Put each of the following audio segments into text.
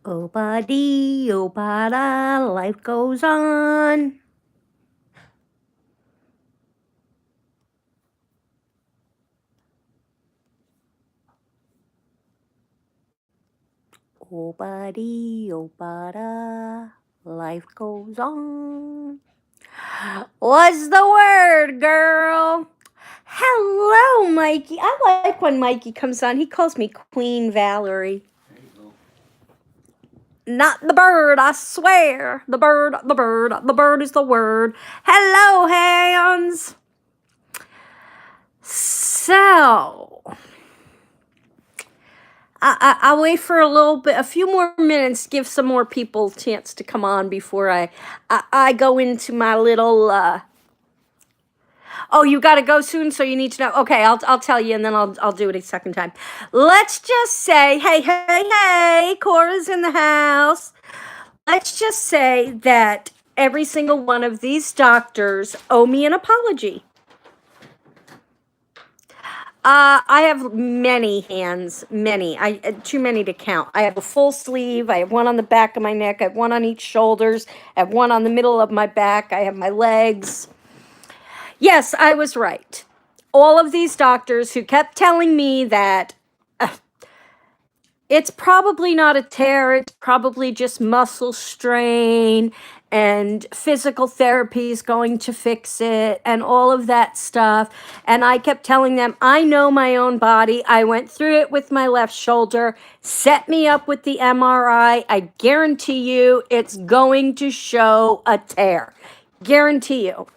Oh, buddy, oh, bada, life goes on. Oh, buddy, oh, bada, life goes on. What's the word, girl? Hello, Mikey. I like when Mikey comes on. He calls me Queen Valerie. Not the bird, I swear. The bird is the word. Hello, hands. So, I'll wait for a few more minutes, give some more people a chance to come on before I go into my little, oh, you got to go soon, so you need to know. Okay, I'll tell you, and then I'll do it a second time. Let's just say, hey, Cora's in the house. Let's just say that every single one of these doctors owe me an apology. I have many hands, too many to count. I have a full sleeve. I have one on the back of my neck. I have one on each shoulders. I have one on the middle of my back. I have my legs. Yes, I was right. All of these doctors who kept telling me that it's probably not a tear, it's probably just muscle strain, and physical therapy is going to fix it, and all of that stuff. And I kept telling them, I know my own body. I went through it with my left shoulder. Set me up with the MRI. I guarantee you it's going to show a tear. Guarantee you.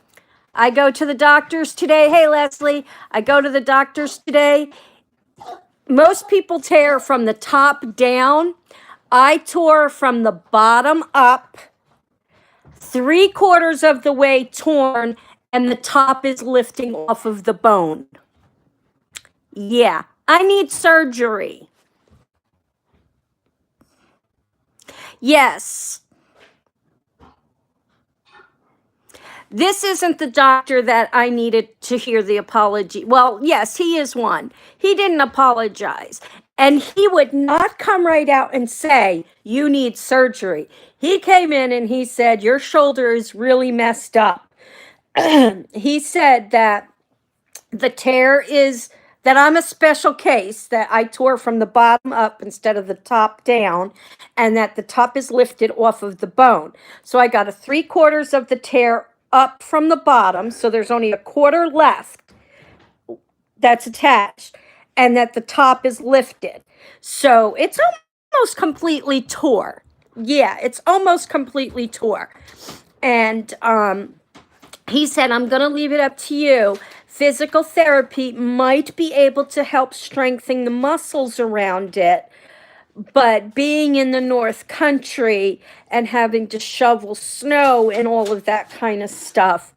I go to the doctors today. Hey, Leslie, I go to the doctors today. Most people tear from the top down. I tore from the bottom up, 3/4 of the way torn, and the top is lifting off of the bone. Yeah, I need surgery. Yes. This isn't the doctor that I needed to hear the apology. Well, yes, he is one. He didn't apologize. And he would not come right out and say, you need surgery. He came in and he said, your shoulder is really messed up. He said that the tear is that I'm a special case, that I tore from the bottom up instead of the top down, and that the top is lifted off of the bone. So I got a 3/4 of the tear up from the bottom, so there's only a quarter left that's attached, and that the top is lifted. So it's almost completely tore. Yeah, it's almost completely tore. And he said, I'm going to leave it up to you. Physical therapy might be able to help strengthen the muscles around it, but being in the North Country and having to shovel snow and all of that kind of stuff,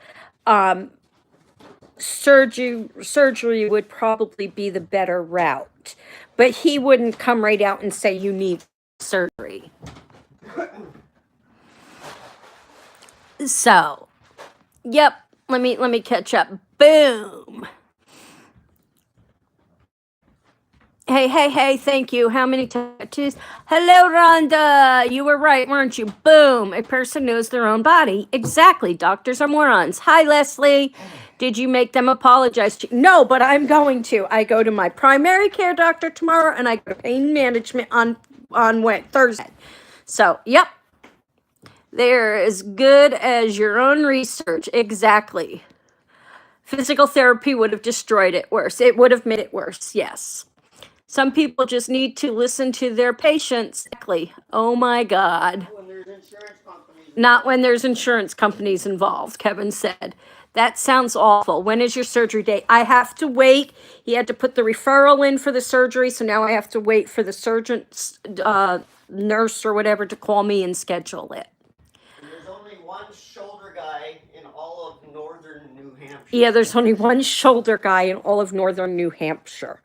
surgery would probably be the better route. But he wouldn't come right out and say you need surgery. So, yep, let me catch up. Boom. Hey, thank you. How many tattoos? Hello, Rhonda. You were right, weren't you? Boom. A person knows their own body. Exactly. Doctors are morons. Hi, Leslie. Did you make them apologize to you? No, but I'm going to. I go to my primary care doctor tomorrow, and I go to pain management on Thursday. So, yep. They're as good as your own research. Exactly. Physical therapy would have destroyed it worse. It would have made it worse, yes. Some people just need to listen to their patients. Oh my God. Not when there's insurance companies involved, Kevin said. That sounds awful. When is your surgery date? I have to wait. He had to put the referral in for the surgery, so now I have to wait for the surgeon's nurse or whatever to call me and schedule it. There's only one shoulder guy in all of northern New Hampshire. Yeah, there's only one shoulder guy in all of northern New Hampshire.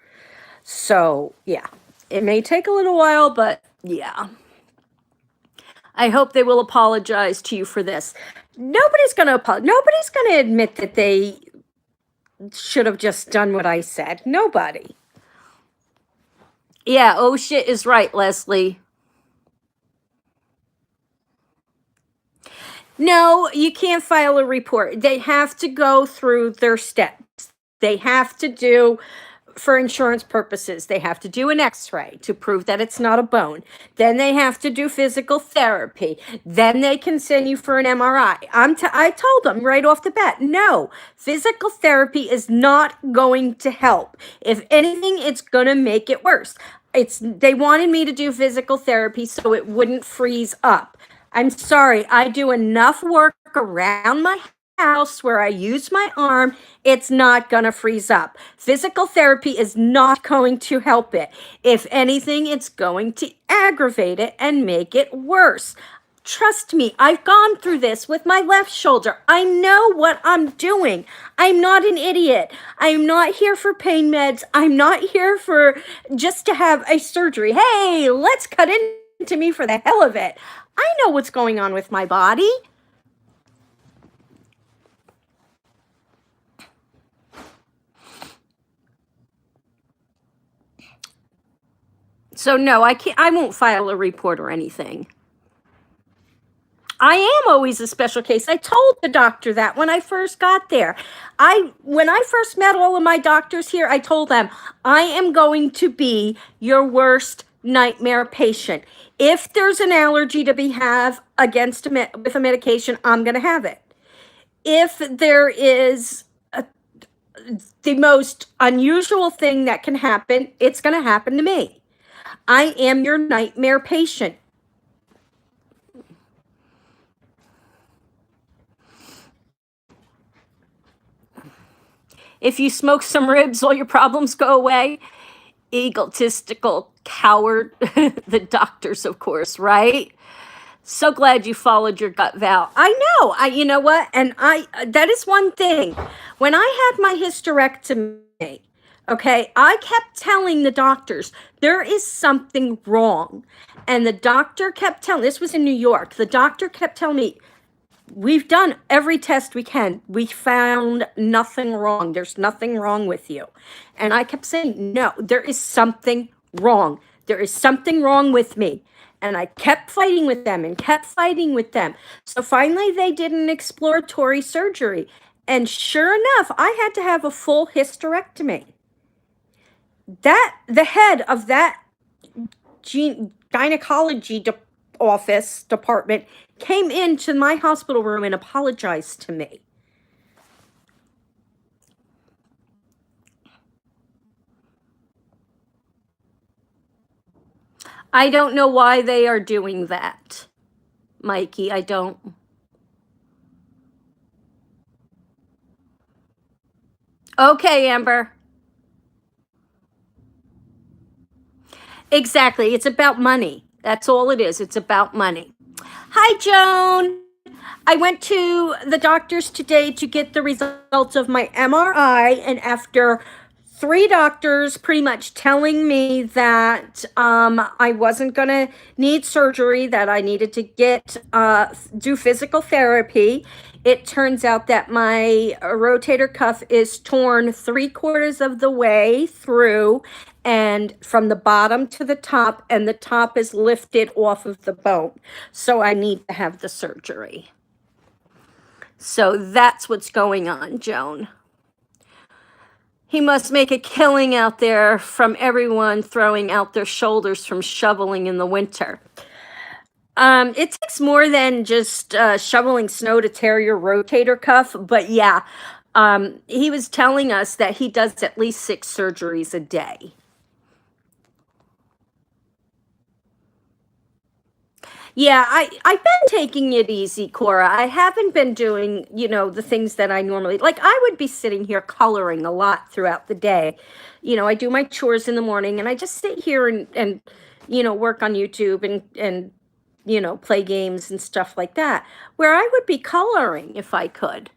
So, yeah, it may take a little while, but yeah. I hope they will apologize to you for this. Nobody's going to admit that they should have just done what I said. Nobody. Yeah, oh shit is right, Leslie. No, you can't file a report. They have to go through their steps. They have to do, for insurance purposes, they have to do an x-ray to prove that it's not a bone. Then they have to do physical therapy. Then they can send you for an MRI. I told them right off the bat, no, physical therapy is not going to help. If anything, it's going to make it worse. They wanted me to do physical therapy so it wouldn't freeze up. I'm sorry, I do enough work around my house where I use my arm, it's not going to freeze up. Physical therapy is not going to help it. If anything, it's going to aggravate it and make it worse. Trust me, I've gone through this with my left shoulder. I know what I'm doing. I'm not an idiot. I'm not here for pain meds. I'm not here for just to have a surgery. Hey, let's cut into me for the hell of it. I know what's going on with my body. So no, I won't file a report or anything. I am always a special case. I told the doctor that when I first got there. When I first met all of my doctors here, I told them, I am going to be your worst nightmare patient. If there's an allergy to be have against with a medication, I'm going to have it. If there is the most unusual thing that can happen, it's going to happen to me. I am your nightmare patient. If you smoke some ribs, all your problems go away. Egotistical coward. The doctors, of course, right? So glad you followed your gut, Val. I know. You know what? And that is one thing. When I had my hysterectomy, okay, I kept telling the doctors, there is something wrong. And the doctor kept telling, this was in New York, the doctor kept telling me, we've done every test we can. We found nothing wrong. There's nothing wrong with you. And I kept saying, no, there is something wrong. There is something wrong with me. And I kept fighting with them and kept fighting with them. So finally they did an exploratory surgery. And sure enough, I had to have a full hysterectomy. The head of that gynecology department came into my hospital room and apologized to me. I don't know why they are doing that, Mikey. I don't. Okay, Amber. Exactly. It's about money. That's all it is. It's about money. Hi, Joan. I went to the doctor's today to get the results of my MRI, and after 3 doctors pretty much telling me that I wasn't going to need surgery, that I needed to do physical therapy, it turns out that my rotator cuff is torn 3/4 of the way through, and from the bottom to the top, and the top is lifted off of the bone. So I need to have the surgery. So that's what's going on, Joan. He must make a killing out there from everyone throwing out their shoulders from shoveling in the winter. It takes more than just shoveling snow to tear your rotator cuff, but yeah, he was telling us that he does at least 6 surgeries a day. Yeah, I've been taking it easy, Cora. I haven't been doing, the things that I normally like. I would be sitting here coloring a lot throughout the day. I do my chores in the morning and I just sit here and work on YouTube and play games and stuff like that, where I would be coloring if I could.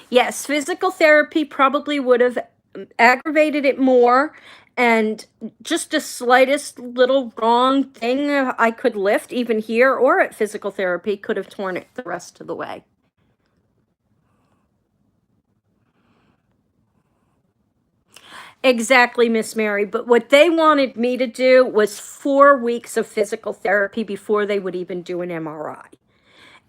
Yes, physical therapy probably would have aggravated it more, and just the slightest little wrong thing I could lift, even here or at physical therapy, could have torn it the rest of the way. Exactly, Miss Mary. But what they wanted me to do was 4 weeks of physical therapy before they would even do an MRI.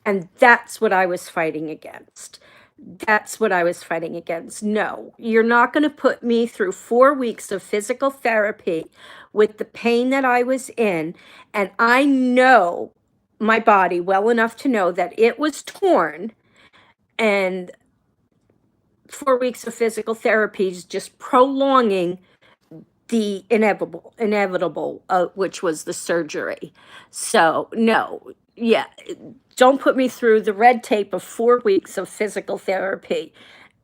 And that's what I was fighting against. That's what I was fighting against. No, you're not going to put me through 4 weeks of physical therapy with the pain that I was in. And I know my body well enough to know that it was torn, and 4 weeks of physical therapy is just prolonging the inevitable, which was the surgery. So no, yeah, don't put me through the red tape of 4 weeks of physical therapy,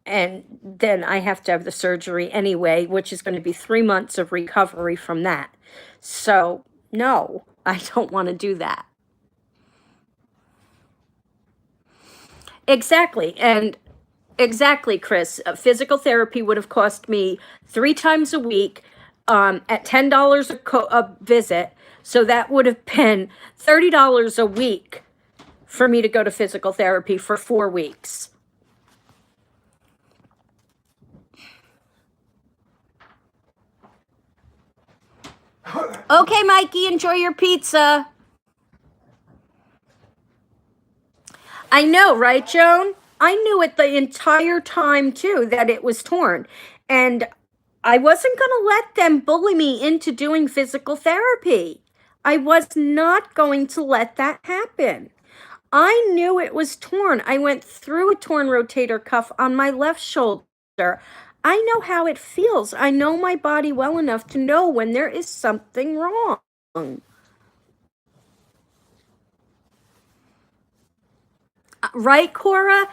and then I have to have the surgery anyway, which is going to be 3 months of recovery from that. So no, I don't want to do that. Exactly. And exactly, Chris. Physical therapy would have cost me 3 times a week, at $10 a visit. So that would have been $30 a week for me to go to physical therapy for 4 weeks. Okay, Mikey, enjoy your pizza. I know, right, Joan? I knew it the entire time, too, that it was torn. And I wasn't going to let them bully me into doing physical therapy. I was not going to let that happen. I knew it was torn. I went through a torn rotator cuff on my left shoulder. I know how it feels. I know my body well enough to know when there is something wrong. Right, Cora?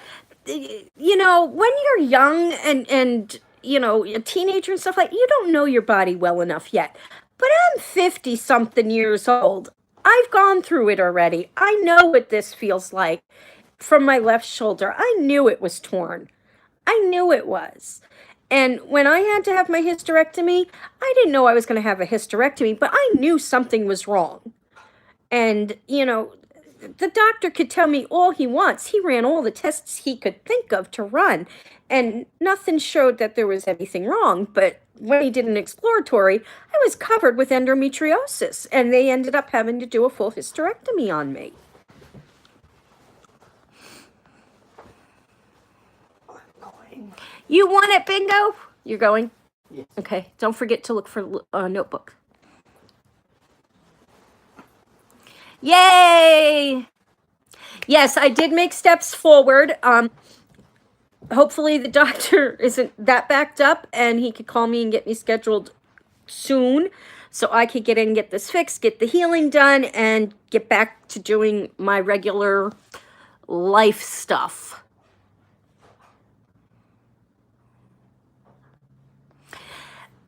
You know, when you're young and you know, a teenager and stuff like, you don't know your body well enough yet. But I'm 50 something years old. I've gone through it already. I know what this feels like from my left shoulder. I knew it was torn. I knew it was. And when I had to have my hysterectomy, I didn't know I was going to have a hysterectomy, but I knew something was wrong. And, you know, the doctor could tell me all he wants. He ran all the tests he could think of to run, and nothing showed that there was anything wrong. But when he did an exploratory, I was covered with endometriosis, and they ended up having to do a full hysterectomy on me. You want it, bingo? You're going? Yes. Okay, don't forget to look for a notebook. Yay! Yes, I did make steps forward. Hopefully the doctor isn't that backed up and he could call me and get me scheduled soon so I could get in and get this fixed, get the healing done, and get back to doing my regular life stuff.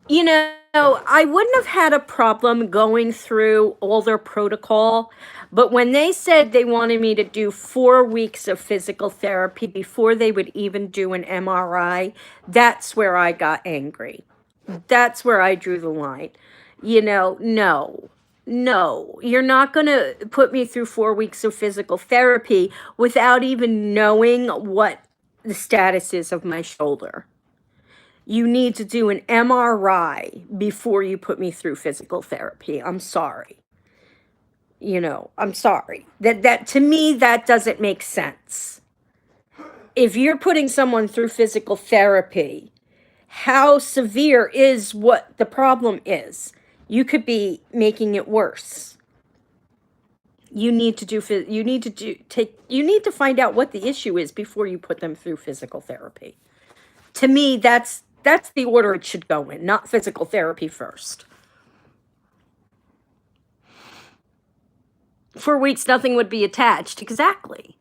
You know, I wouldn't have had a problem going through all their protocol, but when they said they wanted me to do 4 weeks of physical therapy before they would even do an MRI, that's where I got angry. That's where I drew the line. You know, no, you're not going to put me through 4 weeks of physical therapy without even knowing what the status is of my shoulder. You need to do an MRI before you put me through physical therapy. I'm sorry. You know, I'm sorry. That to me, that doesn't make sense. If you're putting someone through physical therapy, how severe is what the problem is? You could be making it worse. You need to find out what the issue is before you put them through physical therapy. To me, that's the order it should go in, not physical therapy first. 4 weeks, nothing would be attached. Exactly.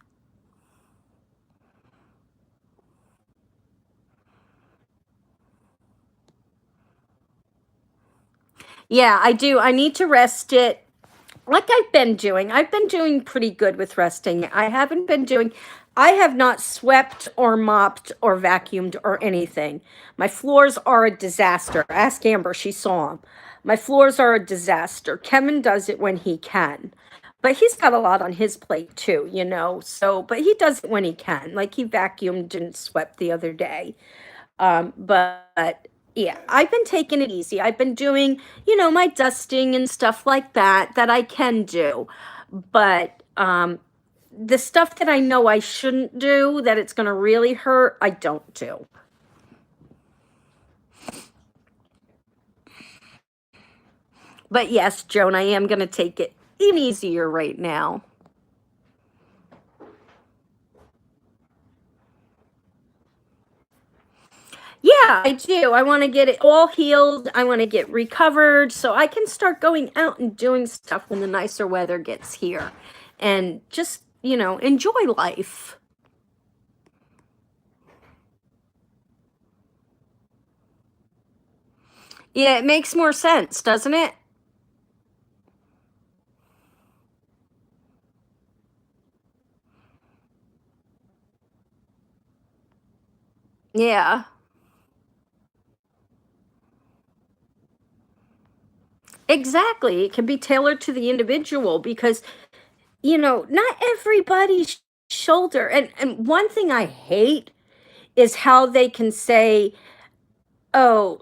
Yeah, I do. I need to rest it like I've been doing. I've been doing pretty good with resting. I have not swept or mopped or vacuumed or anything. My floors are a disaster. Ask Amber, she saw them. My floors are a disaster. Kevin does it when he can. But he's got a lot on his plate too, you know. So, but he does it when he can. Like he vacuumed and swept the other day. But Yeah, I've been taking it easy. I've been doing, my dusting and stuff like that I can do. But the stuff that I know I shouldn't do, that it's going to really hurt, I don't do. But yes, Joan, I am going to take it easier right now. Yeah, I do. I want to get it all healed. I want to get recovered so I can start going out and doing stuff when the nicer weather gets here and just, enjoy life. Yeah, it makes more sense, doesn't it? Yeah. Exactly. It can be tailored to the individual because, not everybody's shoulder. And one thing I hate is how they can say, oh,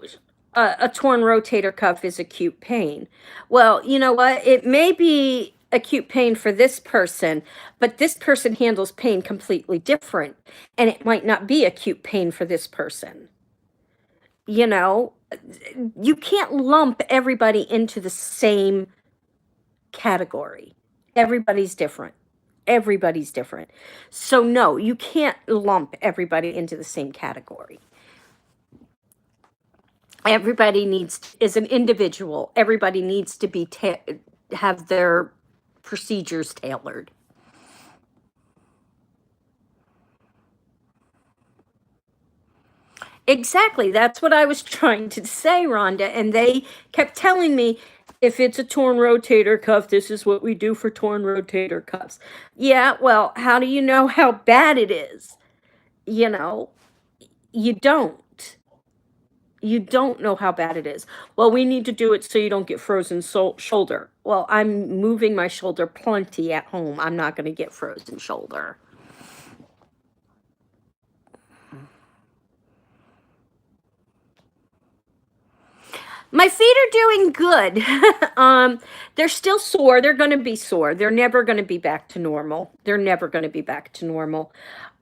a torn rotator cuff is acute pain. Well, you know what? It may be acute pain for this person, but this person handles pain completely different. And it might not be acute pain for this person. You know, you can't lump everybody into the same category. Everybody's different. Everybody's different. So, no, you can't lump everybody into the same category. Everybody is an individual. Everybody needs to be have their procedures tailored. Exactly. That's what I was trying to say, Rhonda. And they kept telling me, if it's a torn rotator cuff, this is what we do for torn rotator cuffs. Yeah, well, how do you know how bad it is? You know, you don't. You don't know how bad it is. Well, we need to do it so you don't get frozen shoulder. Well, I'm moving my shoulder plenty at home. I'm not going to get frozen shoulder. My feet are doing good. They're still sore. They're going to be sore. They're never going to be back to normal. They're never going to be back to normal.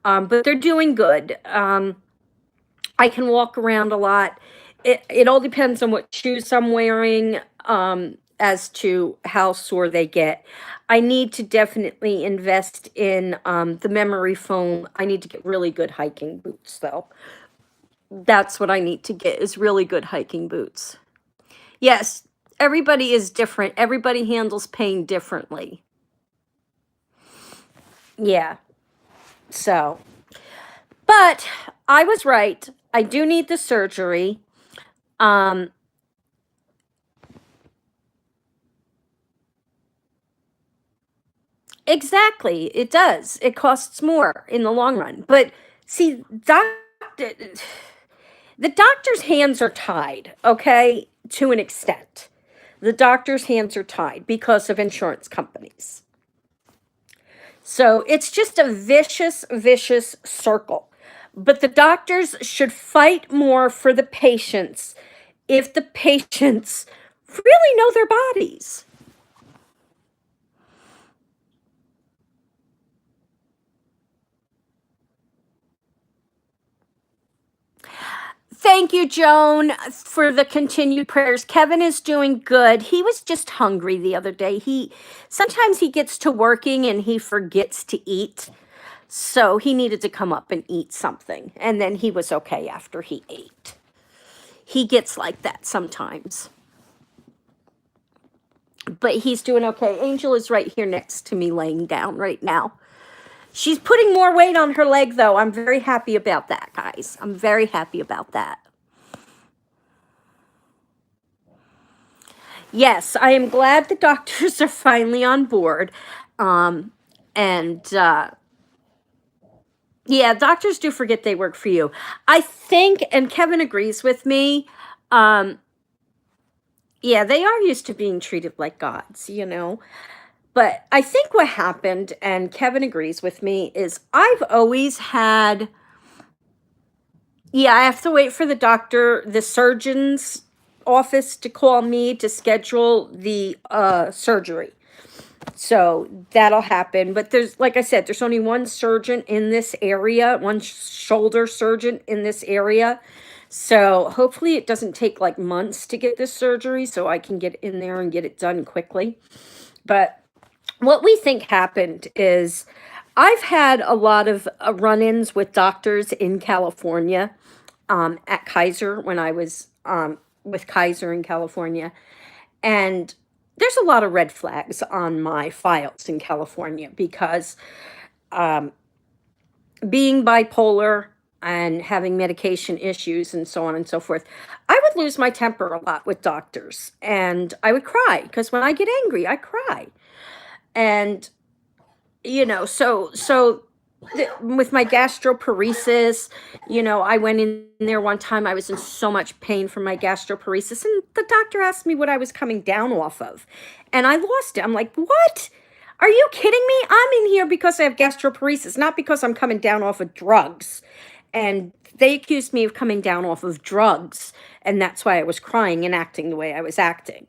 But they're doing good. I can walk around a lot. It all depends on what shoes I'm wearing, as to how sore they get. I need to definitely invest in the memory foam. I need to get really good hiking boots, though. That's what I need to get, is really good hiking boots. Yes, everybody is different. Everybody handles pain differently. Yeah. So, but I was right. I do need the surgery. Exactly, it does. It costs more in the long run. But see, the doctor's hands are tied, okay, to an extent. The doctor's hands are tied because of insurance companies. So it's just a vicious, vicious circle. But the doctors should fight more for the patients if the patients really know their bodies. Thank you, Joan, for the continued prayers. Kevin is doing good. He was just hungry the other day. Sometimes he gets to working and he forgets to eat. So he needed to come up and eat something. And then he was okay after he ate. He gets like that sometimes. But he's doing okay. Angel is right here next to me, laying down right now. She's putting more weight on her leg, though. I'm very happy about that, guys. I'm very happy about that. Yes, I am glad the doctors are finally on board. And yeah, doctors do forget they work for you. I think, and Kevin agrees with me, yeah, they are used to being treated like gods, But I think what happened, and Kevin agrees with me, is I've always had Yeah, I have to wait for the surgeon's office to call me to schedule the surgery. So that'll happen. But there's, like I said, there's only one surgeon in this area, one shoulder surgeon in this area. So hopefully it doesn't take like months to get this surgery so I can get in there and get it done quickly. But what we think happened is I've had a lot of run-ins with doctors in California, at Kaiser when I was with Kaiser in California. And there's a lot of red flags on my files in California because being bipolar and having medication issues and so on and so forth, I would lose my temper a lot with doctors and I would cry because when I get angry, I cry. And with my gastroparesis, I went in there one time. I was in so much pain from my gastroparesis, and the doctor asked me what I was coming down off of, and I lost it. I'm like, what? Are you kidding me? I'm in here because I have gastroparesis, not because I'm coming down off of drugs. And they accused me of coming down off of drugs, and that's why I was crying and acting the way I was acting.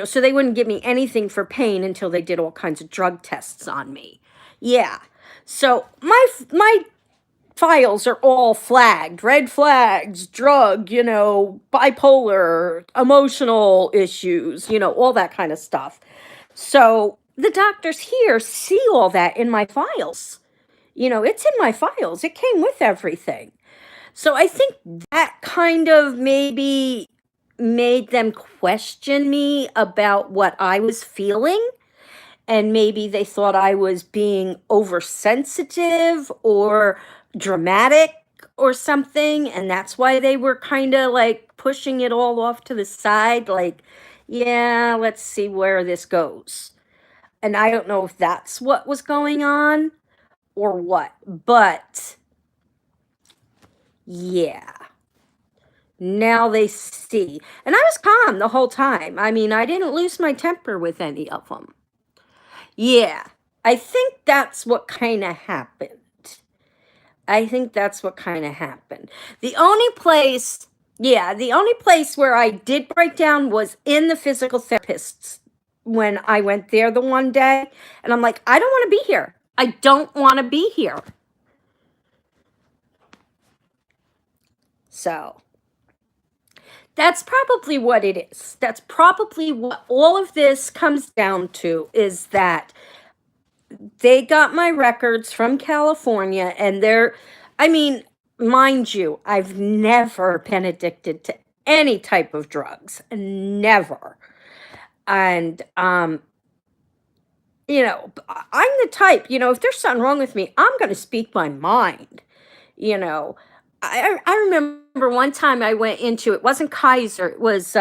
So they wouldn't give me anything for pain until they did all kinds of drug tests on me. Yeah. So my files are all flagged, red flags, drug, bipolar, emotional issues, all that kind of stuff. So the doctors here see all that in my files. It's in my files. It came with everything. So I think that kind of maybe made them question me about what I was feeling. And maybe they thought I was being oversensitive or dramatic or something. And that's why they were kind of like pushing it all off to the side. Like, yeah, let's see where this goes. And I don't know if that's what was going on or what. But yeah. Now they see. And I was calm the whole time. I mean, I didn't lose my temper with any of them. Yeah, I think that's what kind of happened. I think that's what kind of happened. The only place where I did break down was in the physical therapist's when I went there the one day. And I'm like, I don't want to be here. I don't want to be here. So that's probably what it is. That's probably what all of this comes down to, is that they got my records from California and mind you, I've never been addicted to any type of drugs. Never. And, I'm the type, if there's something wrong with me, I'm going to speak my mind. I remember one time I went into, it wasn't Kaiser, it was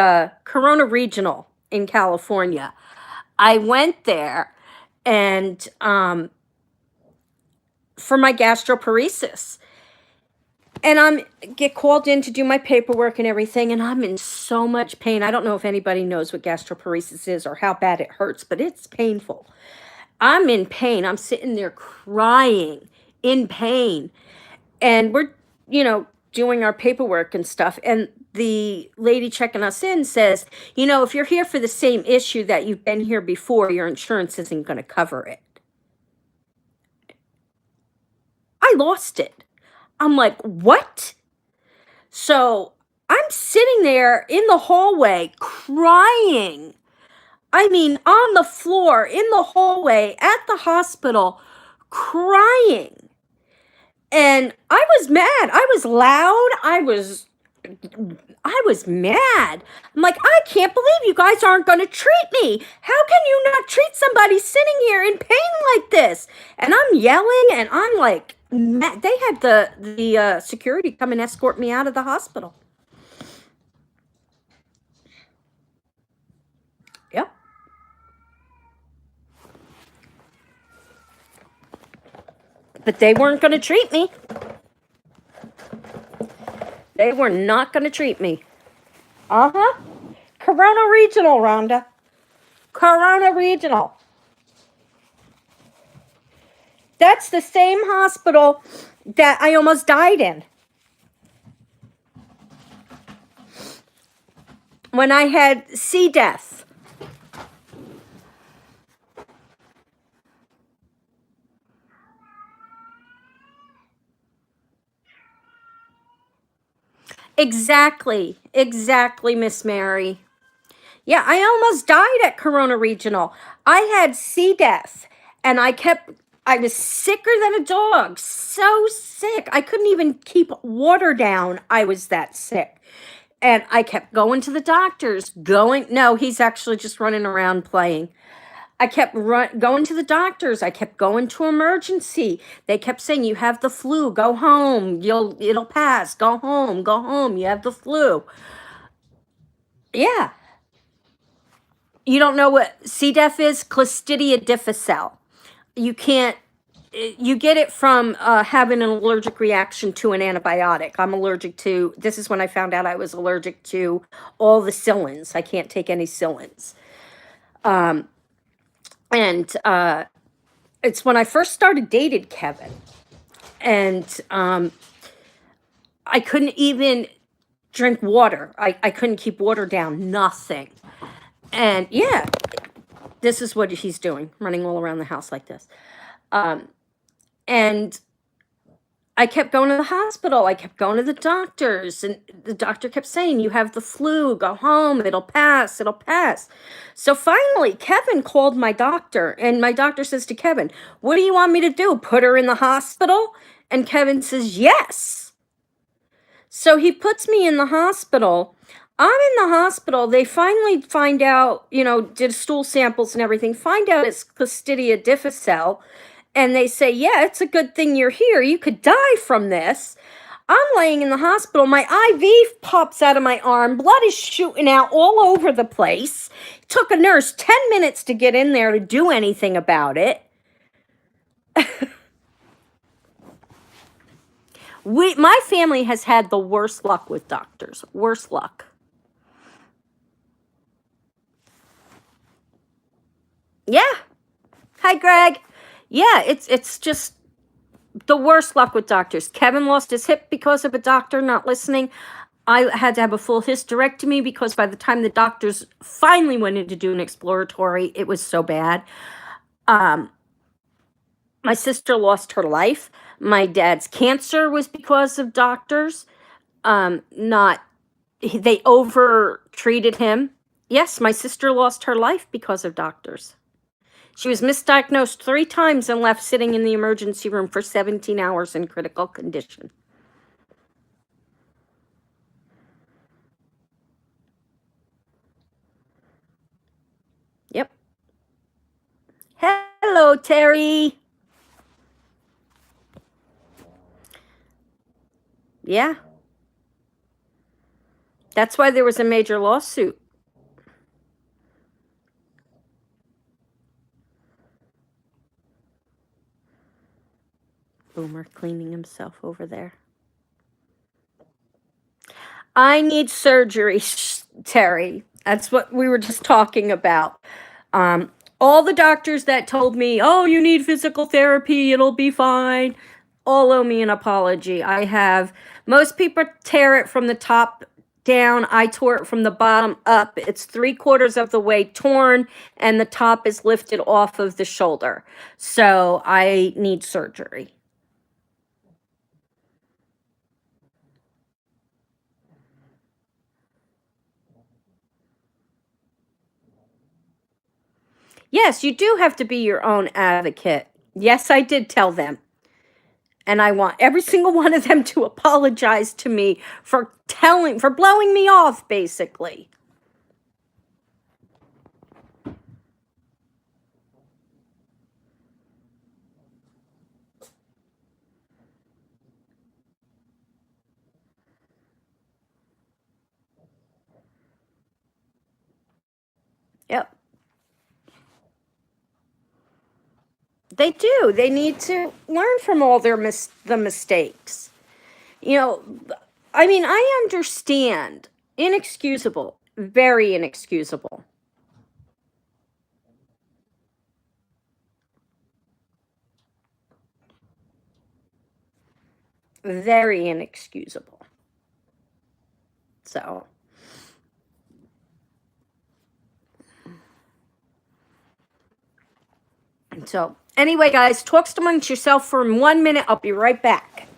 Corona Regional in California. I went there and for my gastroparesis. And get called in to do my paperwork and everything, and I'm in so much pain. I don't know if anybody knows what gastroparesis is or how bad it hurts, but it's painful. I'm in pain. I'm sitting there crying in pain. And we're, doing our paperwork and stuff. And the lady checking us in says, if you're here for the same issue that you've been here before, your insurance isn't going to cover it. I lost it. I'm like, what? So I'm sitting there in the hallway crying. I mean, on the floor, in the hallway, at the hospital, crying. And I was mad. I was loud. I was mad. I'm like, I can't believe you guys aren't going to treat me. How can you not treat somebody sitting here in pain like this? And I'm yelling, and I'm like, mad. They had the security come and escort me out of the hospital. Yep. But they weren't going to treat me. They were not going to treat me. Uh-huh. Corona Regional, Rhonda. Corona Regional. That's the same hospital that I almost died in. when I had C. death. Exactly, Miss Mary. Yeah, I almost died at Corona Regional. I had C. death, and I was sicker than a dog, so sick. I couldn't even keep water down. I was that sick. And I kept going to the doctors, no, he's actually just running around playing. I kept going to the doctors. I kept going to emergency. They kept saying, "You have the flu. Go home. It'll pass. Go home. Go home. You have the flu." Yeah. You don't know what C. diff is? Clostridia difficile. You can't. You get it from having an allergic reaction to an antibiotic. I'm allergic to. This is when I found out I was allergic to all the psyllins. I can't take any psyllins. And it's when I first started dated Kevin, and I couldn't even drink water. I couldn't keep water down, nothing. And yeah, this is what he's doing, running all around the house like this. And I kept going to the hospital. I kept going to the doctors, and the doctor kept saying, "You have the flu. Go home. It'll pass. It'll pass." So finally, Kevin called my doctor, and my doctor says to Kevin, "What do you want me to do? Put her in the hospital?" And Kevin says, "Yes." So he puts me in the hospital. I'm in the hospital. They finally find out, did stool samples and everything, find out it's Clostridia difficile. And they say, "Yeah, it's a good thing you're here. You could die from this." I'm laying in the hospital. My IV pops out of my arm. Blood is shooting out all over the place. It took a nurse 10 minutes to get in there to do anything about it. My family has had the worst luck with doctors. Worst luck. Yeah. Hi, Greg. Yeah, it's just the worst luck with doctors. Kevin lost his hip because of a doctor not listening. I had to have a full hysterectomy because by the time the doctors finally went in to do an exploratory, it was so bad. My sister lost her life. My dad's cancer was because of doctors. They over treated him. Yes, my sister lost her life because of doctors. She was misdiagnosed 3 times and left sitting in the emergency room for 17 hours in critical condition. Yep. Hello, Terry. Yeah. That's why there was a major lawsuit. Boomer cleaning himself over there. I need surgery, Terry. That's what we were just talking about. All the doctors that told me, "Oh, you need physical therapy, it'll be fine," all owe me an apology. Most people tear it from the top down. I tore it from the bottom up. It's 3/4 of the way torn, and the top is lifted off of the shoulder. So I need surgery. Yes, you do have to be your own advocate. Yes, I did tell them. And I want every single one of them to apologize to me for blowing me off, basically. Yep. They do. They need to learn from all the mistakes. I understand. Inexcusable. Very inexcusable. Very inexcusable. So, So anyway, guys, talk amongst yourself for 1 minute. I'll be right back.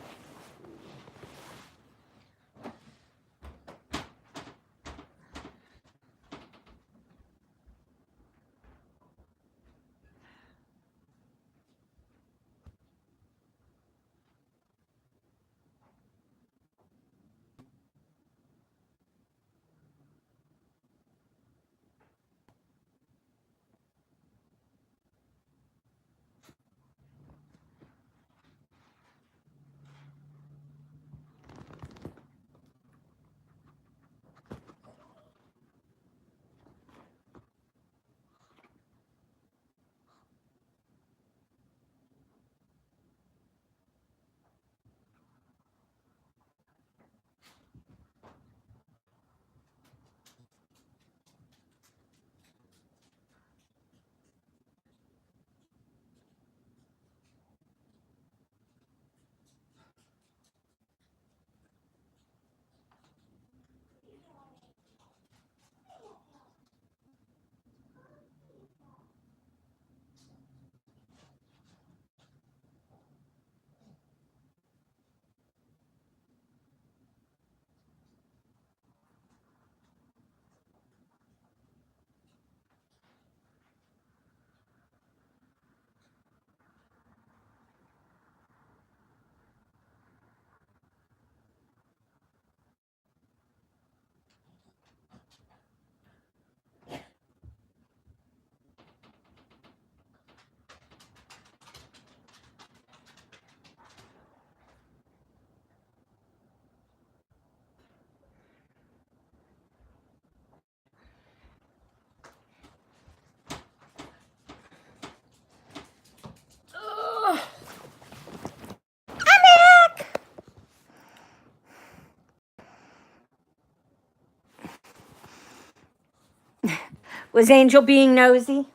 Was Angel being nosy?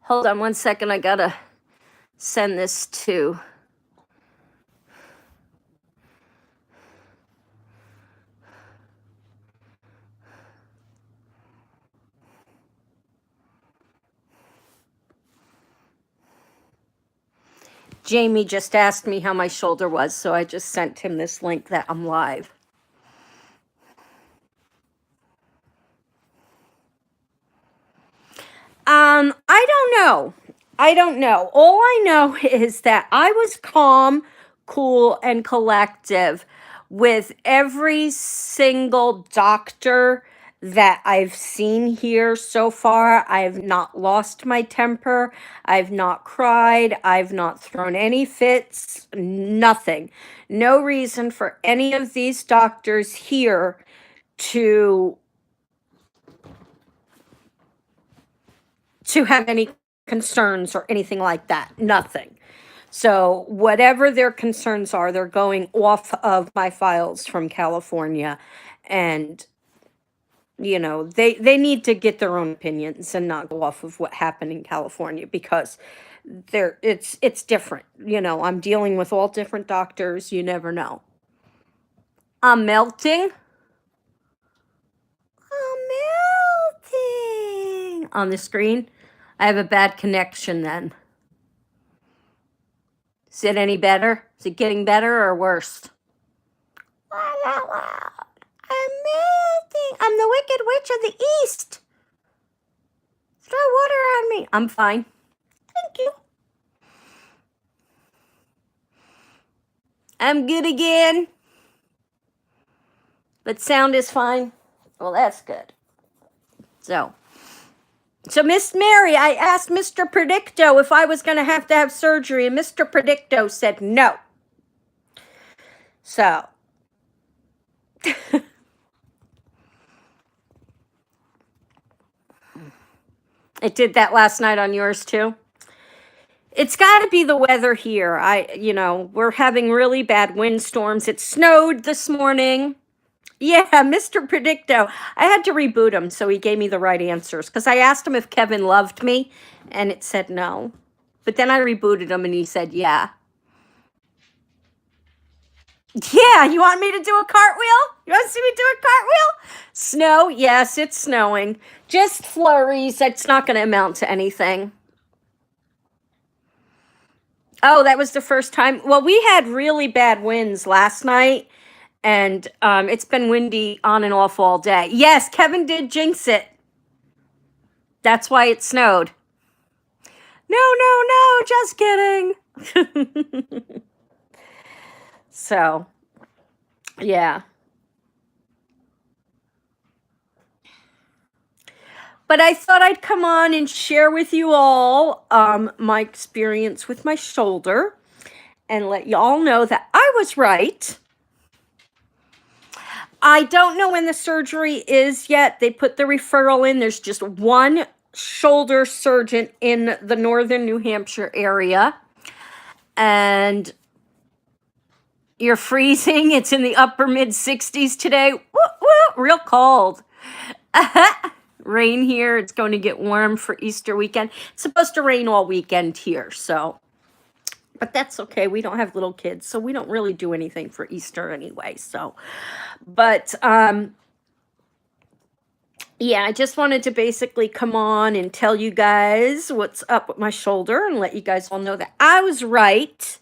Hold on 1 second. I gotta send this to. Jamie just asked me how my shoulder was, so I just sent him this link that I'm live. I don't know. I don't know. All I know is that I was calm, cool, and collective with every single doctor that I've seen here so far. I've not lost my temper. I've not cried. I've not thrown any fits. Nothing. No reason for any of these doctors here to have any concerns or anything like that. Nothing. So whatever their concerns are, they're going off of my files from California. And, you know, they need to get their own opinions and not go off of what happened in California, because it's different. You know, I'm dealing with all different doctors. You never know. I'm melting. I'm melting on the screen. I have a bad connection then. Is it any better? Is it getting better or worse? I'm melting. I'm the Wicked Witch of the East. Throw water on me. I'm fine. Thank you. I'm good again. But sound is fine. Well, that's good. So Miss Mary, I asked Mr. Predicto if I was going to have surgery, and Mr. Predicto said no. So it did that last night on yours too. It's got to be the weather here. We're having really bad windstorms. It snowed this morning. Yeah, Mr. Predicto. I had to reboot him so he gave me the right answers, because I asked him if Kevin loved me, and it said no. But then I rebooted him, and he said yeah. Yeah, you want me to do a cartwheel? You want to see me do a cartwheel? Snow, yes, it's snowing. Just flurries. It's not going to amount to anything. Oh, that was the first time. Well, we had really bad winds last night, and it's been windy on and off all day. Yes, Kevin did jinx it. That's why it snowed. No, just kidding. So, yeah. But I thought I'd come on and share with you all my experience with my shoulder and let y'all know that I was right. I don't know when the surgery is yet. They put the referral in. There's just one shoulder surgeon in the northern New Hampshire area. And you're freezing. It's in the upper mid 60s today. Woo, woo, real cold. Rain here. It's going to get warm for Easter weekend. It's supposed to rain all weekend here, so. But that's okay. We don't have little kids, so we don't really do anything for Easter anyway. So, but yeah, I just wanted to basically come on and tell you guys what's up with my shoulder and let you guys all know that I was right.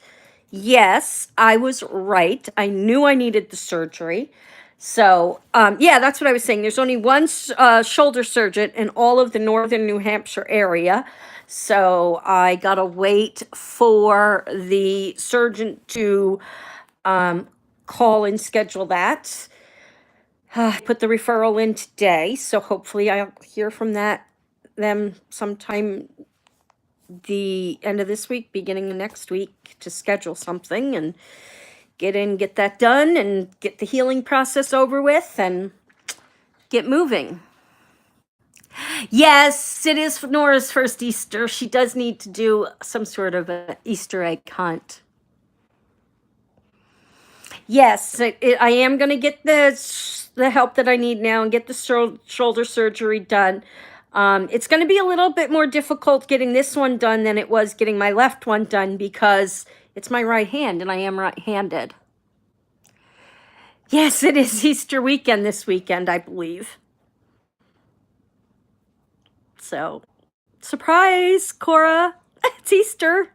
Yes, I was right. I knew I needed the surgery. So, yeah, that's what I was saying. There's only one shoulder surgeon in all of the northern New Hampshire area. So I got to wait for the surgeon to call and schedule that. I put the referral in today, so hopefully I'll hear from them sometime the end of this week, beginning of next week, to schedule something and get that done and get the healing process over with and get moving. Yes, it is Nora's first Easter. She does need to do some sort of an Easter egg hunt. Yes, I am going to get the help that I need now and get the shoulder surgery done. It's going to be a little bit more difficult getting this one done than it was getting my left one done because it's my right hand and I am right-handed. Yes, it is Easter weekend this weekend, I believe. So, surprise, Cora. It's Easter.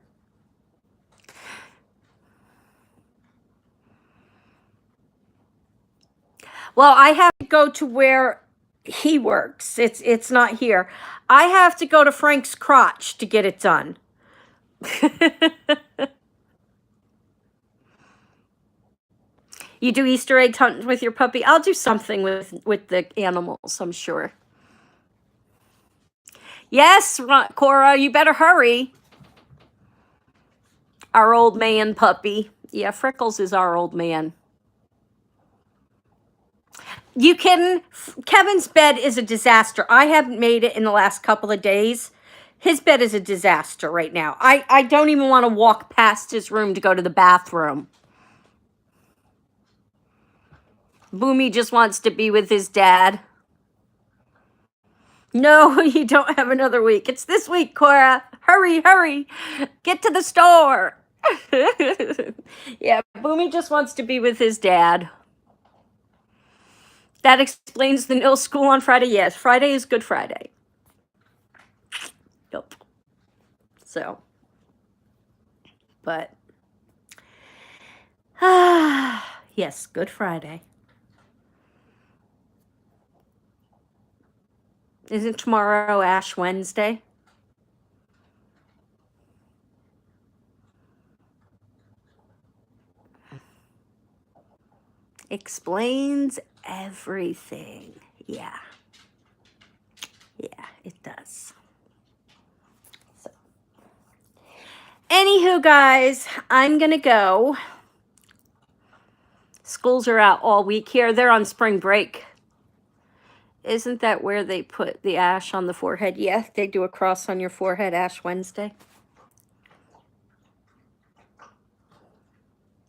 Well, I have to go to where he works. It's not here. I have to go to Frank's crotch to get it done. You do Easter egg hunting with your puppy? I'll do something with the animals, I'm sure. Yes, Cora, you better hurry. Our old man puppy. Yeah, Freckles is our old man. You kidding? Kevin's bed is a disaster. I haven't made it in the last couple of days. His bed is a disaster right now. I don't even want to walk past his room to go to the bathroom. Boomy just wants to be with his dad. No, you don't have another week. It's this week, Cora. Hurry, hurry. Get to the store. Yeah, Boomy just wants to be with his dad. That explains the no school on Friday. Yes, Friday is Good Friday. Yep. So, but, yes, Good Friday. Isn't tomorrow Ash Wednesday? Explains everything. Yeah. Yeah, it does. So. Anywho, guys, I'm going to go. Schools are out all week here. They're on spring break. Isn't that where they put the ash on the forehead? Yeah, they do a cross on your forehead Ash Wednesday.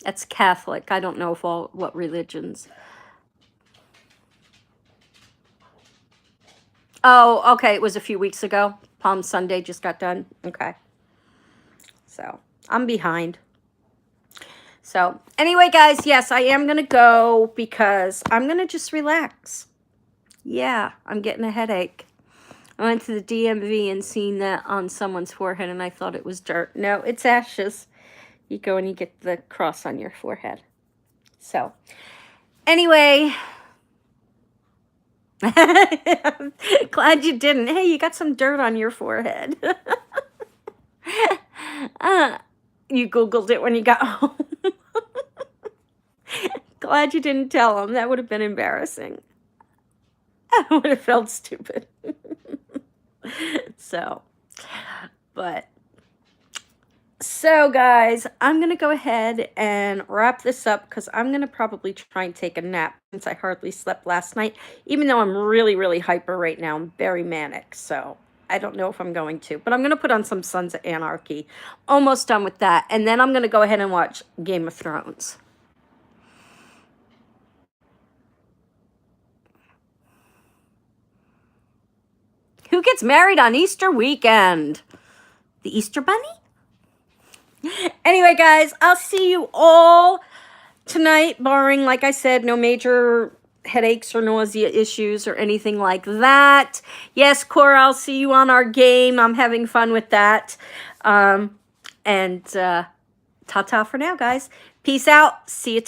That's Catholic. I don't know if what religions. Oh, okay. It was a few weeks ago. Palm Sunday just got done. Okay. So I'm behind. So anyway, guys, yes, I am going to go because I'm going to just relax. Yeah, I'm getting a headache. I went to the DMV and seen that on someone's forehead, and I thought it was dirt. No, it's ashes. You go and you get the cross on your forehead. So, anyway, glad you didn't. Hey, you got some dirt on your forehead. You Googled it when you got home. Glad you didn't tell him. That would have been embarrassing. I would have felt stupid. So, guys, I'm going to go ahead and wrap this up because I'm going to probably try and take a nap since I hardly slept last night, even though I'm really, really hyper right now. I'm very manic, so I don't know if I'm going to. But I'm going to put on some Sons of Anarchy. Almost done with that. And then I'm going to go ahead and watch Game of Thrones. Who gets married on Easter weekend? The Easter Bunny? Anyway, guys, I'll see you all tonight, barring, like I said, no major headaches or nausea issues or anything like that. Yes, Cora, I'll see you on our game. I'm having fun with that. And ta-ta for now, guys. Peace out. See you